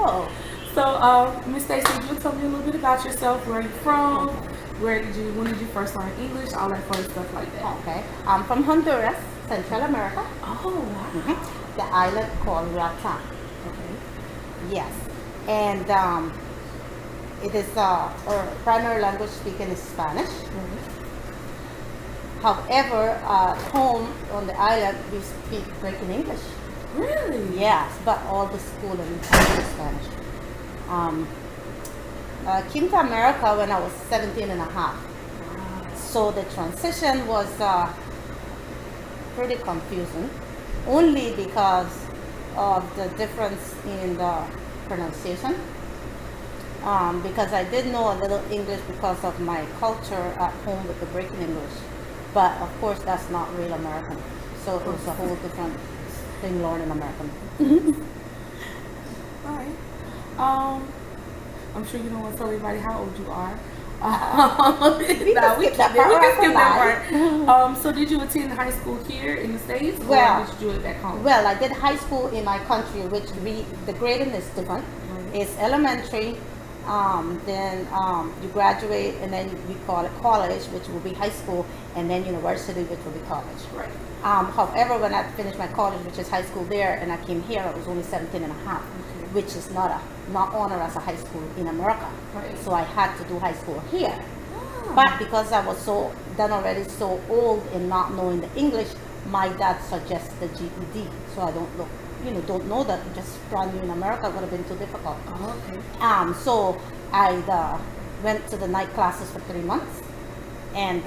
Oh, So, Miss Stacy, would you tell me a little bit about yourself? Where are you from? When did you first learn English? All that fun stuff like that. okay. I'm from Honduras, Central America. Oh, wow. The island called Ratan. Okay. Yes. And it is our primary language speaking is Spanish. However, at home on the island, we speak breaking English. Really? Yes, but all the schooling is Spanish. Came to America when I was 17 and a half. So the transition was pretty confusing, only because of the difference in the pronunciation. Because I did know a little English because of my culture at home with the breaking English. But of course, that's not real American. So it was a whole different thing learning American. All right. I'm sure you don't want to tell everybody how old you are. We can skip that part. We can skip that part. So did you attend high school here in the States, or Well, did you do it back home? Well, I did high school in my country, which the grading is different. It's elementary, then you graduate, and then we call it college, which will be high school, and then university, which will be college. Right. However, when I finished my college, which is high school there, and I came here, I was only 17 and a half, which is not honor as a high school in America. Right. So I had to do high school here. But because I was already so old and not knowing the English, my dad suggested the GED. So I don't know that just brand new in America would have been too difficult. Oh, okay. So I went to the night classes for 3 months and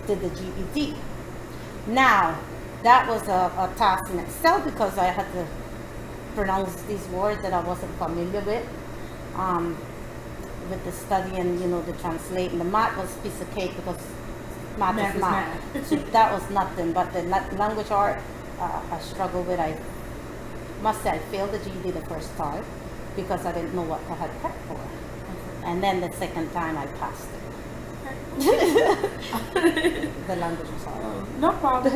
did the GED. Now, that was a task in itself because I had to pronounce these words that I wasn't familiar with the study and the translating. The math was a piece of cake because math is math. So that was nothing. But the language art I struggled with. I must say I failed the GED the first time because I didn't know what I had prepped for. And then the second time I passed it. The language was hard. No problem.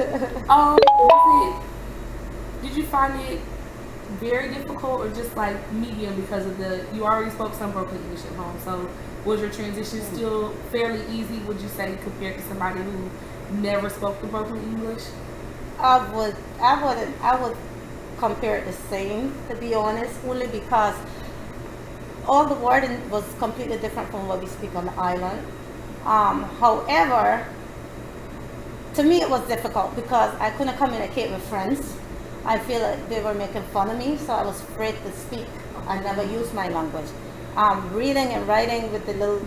Did you find it very difficult or just like medium because of you already spoke some broken English at home, so was your transition still fairly easy, would you say, compared to somebody who never spoke the broken English? I would compare it the same, to be honest, only because all the wording was completely different from what we speak on the island. However, to me it was difficult because I couldn't communicate with friends. I feel like they were making fun of me, so I was afraid to speak. I never used my language. Reading and writing with the little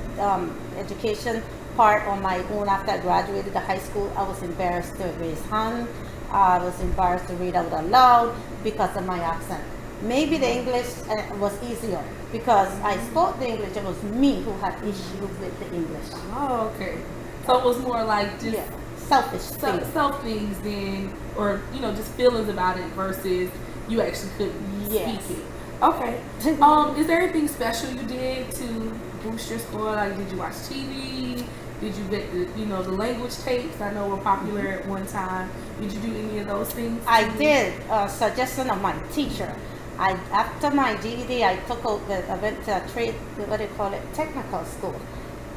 education part on my own after I graduated the high school, I was embarrassed to raise hand. I was embarrassed to read out loud because of my accent. Maybe the English was easier because I spoke the English. It was me who had issues with the English. Oh, okay. So it was more like just selfish self things than, or just feelings about it versus you actually couldn't speak it. Okay. Is there anything special you did to boost your score? Like, did you watch TV? Did you get the language tapes? I know were popular at one time. Did you do any of those things? I did. Suggestion of my teacher. After my GED, I went to a trade, technical school.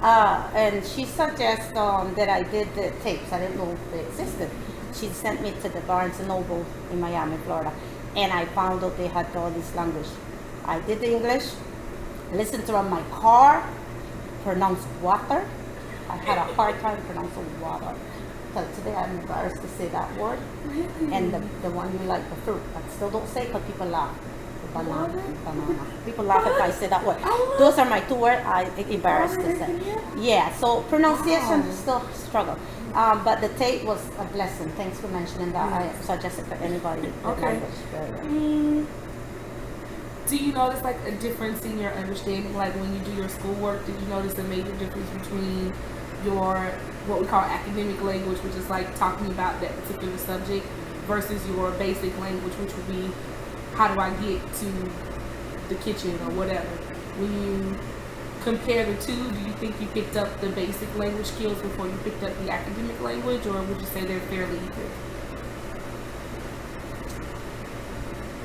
And she suggested that I did the tapes. I didn't know they existed. She sent me to the Barnes & Noble in Miami, Florida. And I found out they had all this language. I did the English, listened to on my car, pronounced water. I had a hard time pronouncing water. So today I'm embarrassed to say that word. And the one you like, the fruit. I still don't say because people laugh. Banana. People laugh if I say that word. Those are my two words I'm embarrassed to say. Yeah, so pronunciation still struggle. But the tape was a blessing. Thanks for mentioning that. I suggest it for anybody. Okay. Do you notice like a difference in your understanding? Like when you do your schoolwork, did you notice a major difference between your what we call academic language, which is like talking about that particular subject, versus your basic language, which would be how do I get to the kitchen or whatever? When you compare the two, do you think you picked up the basic language skills before you picked up the academic language, or would you say they're fairly equal?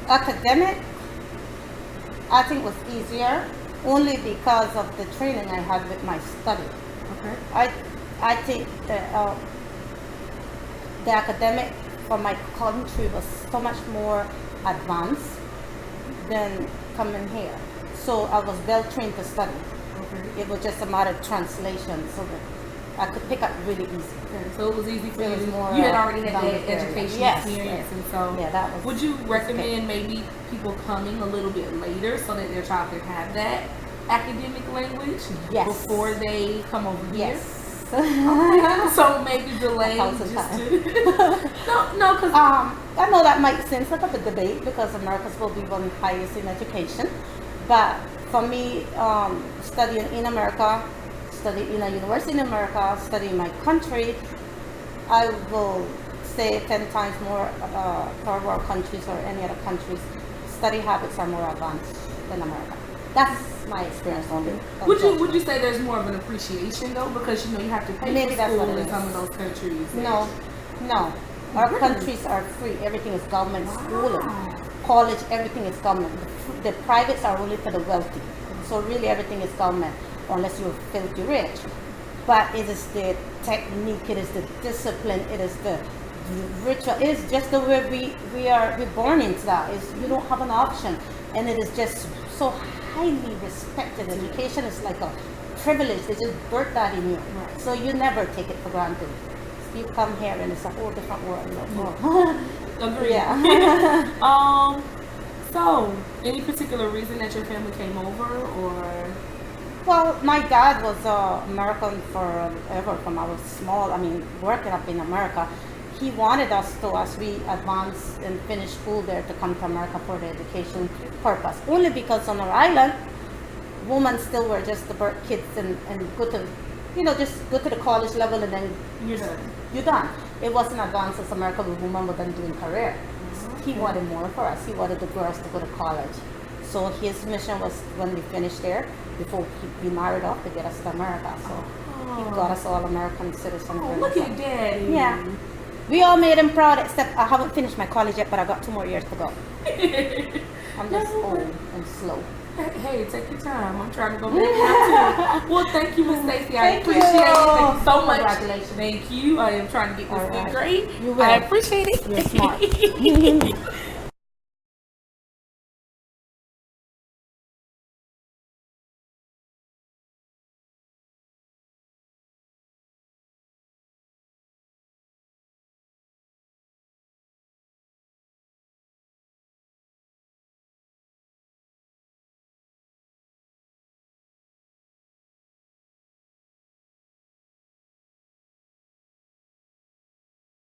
Academic, I think was easier only because of the training I had with my study. Okay. I think that the academic for my country was so much more advanced than coming here. So I was well trained to study. Okay. It was just a matter of translation, so that I could pick up really easy. Okay, so it was easy for It you. was more, You had already had down that the area. education Yes, experience, yes. and so Yeah, that was. would you okay. recommend maybe people coming a little bit later so that their child can have that academic language Yes. before they come over here? Yes. So maybe delay 1,000 just times. to no, because I know that might seem like a debate because America's will be one highest in education, but for me, studying in America, studying in a university in America, studying my country, I will say 10 times more third world countries or any other countries, study habits are more advanced than America. That's my experience only. would you say there's more of an appreciation though, because you have to pay Maybe for that's school what it in some is. of those countries? No, no. Our Really? countries are free. Everything is government schooling. Wow. College, everything is government. The privates are only for the wealthy. So really everything is government unless you're filthy rich. But it is the technique, it is the discipline, it is the ritual. It is just the way we're born into that. You don't have an option. And it is just so highly respected. Education is like a privilege. They just birth that in you. Right. So you never take it for granted. You come here and it's a whole different world. Agreed. Yeah. So, any particular reason that your family came over, or? Well, my dad was American forever from I was small. I mean, working up in America. He wanted us to, as we advance and finish school there, to come to America for the education purpose. Only because on our island, women still were just the birth kids and go to, just go to the college level and then You're done. you're done. It wasn't advanced as America where women were then doing career. He wanted more for us. He wanted the girls to go to college. So his mission was when we finished there, before we married off, to get us to America. So he got us all American citizens. Oh, look at Daddy. Yeah. We all made him proud, except I haven't finished my college yet, but I got 2 more years to go. I'm just old and slow. Hey, take your time. I'm trying to go back now too. Well, thank you, Miss Stacy. I Thank appreciate you. it. Thank you so much. Congratulations. Thank you. I am trying to get this All good right. grade. You will. I appreciate it. You're smart.